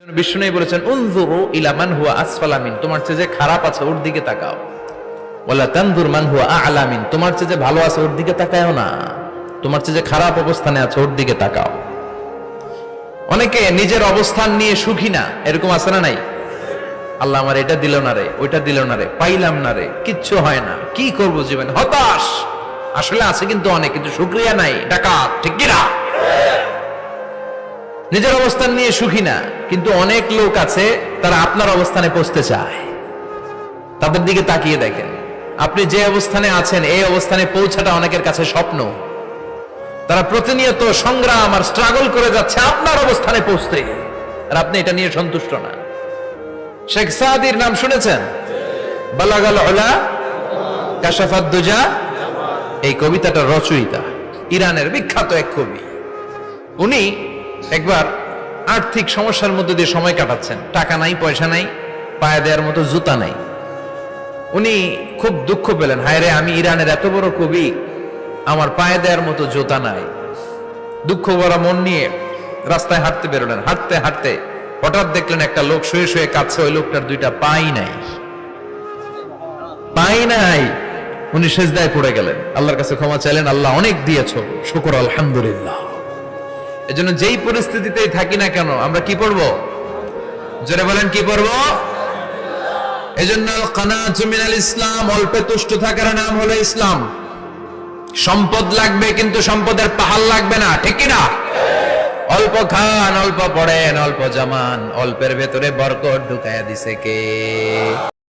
বিষ্ণু বলেছেন উনজুরু ইলা মান হুয়া আসফালা মিন, তোমার চেয়ে যে খারাপ আছে ওর দিকে তাকাও। ওয়ালা তানজুর মান হুয়া আ'লা মিন, তোমার চেয়ে যে ভালো আছে ওর দিকে তাকায়ও না, তোমার চেয়ে যে খারাপ অবস্থানে আছে ওর দিকে তাকাও। অনেকে নিজের অবস্থান নিয়ে সুখী না, এরকম আছে না নাই? আল্লাহ আমার এটা দিল না রে, ওইটা দিল না রে, পাইলাম না রে, কিচ্ছু হয় না, কি করব জীবনে, হতাশ। আসলে আছে কিন্তু অনেক, কিন্তু শুকরিয়া নাই, ডাকাত, ঠিক কি না? নিজের অবস্থান নিয়ে সুখী না, কিন্তু অনেক লোক আছে তারা আপনার অবস্থানে পৌঁছতে চায়। তাদের দিকে তাকিয়ে দেখেন, আপনি যে অবস্থানে আছেন এই অবস্থানে পৌঁছাটা অনেকের কাছে স্বপ্ন। তারা প্রতিনিয়ত সংগ্রাম আর স্ট্রাগল করে যাচ্ছে আপনার অবস্থানে পৌঁছতে, আর আপনি এটা নিয়ে সন্তুষ্ট না। শেখ সাদির নাম শুনেছেন? বালাগাল উলা কাশাফাত দুজা, এই কবিতাটা রচয়িতা ইরানের বিখ্যাত এক কবি। উনি একবার আর্থিক সমস্যার মধ্যে দিয়ে সময় কাটাচ্ছেন, টাকা নাই, পয়সা নাই, পায়ে দেওয়ার মতো জুতা নাই। উনি খুব দুঃখ পেলেন, হায় রে, আমি ইরানের এত বড় কবি, আমার পায়ে দেওয়ার মতো জুতা নাই। দুঃখ ভরা মন নিয়ে রাস্তায় হাঁটতে বেরোলেন। হাঁটতে হাঁটতে হঠাৎ দেখলেন একটা লোক শুয়ে শুয়ে কাঁদছে, ওই লোকটার দুইটা পাই নাই, পাই নাই। উনি সেজদায় পড়ে গেলেন, আল্লাহর কাছে ক্ষমা চাইলেন, আল্লাহ অনেক দিয়েছো, শুকর আলহামদুলিল্লাহ। এজন্য যেই পরিস্থিতিতেই থাকি না কেন আমরা কি পড়বো? জোরে বলেন, কি পড়বো? এজন্য কানাতু মিনাল ইসলাম, অল্পে তুষ্ট থাকার নাম হলো ইসলাম। সম্পদ লাগবে কিন্তু সম্পদের পাহাড় লাগবে না, ঠিক কি না? অল্প খান, অল্প পড়েন, অল্প জামান, অল্পের ভেতরে বরকত ঢুকাইয়া দিছে কে?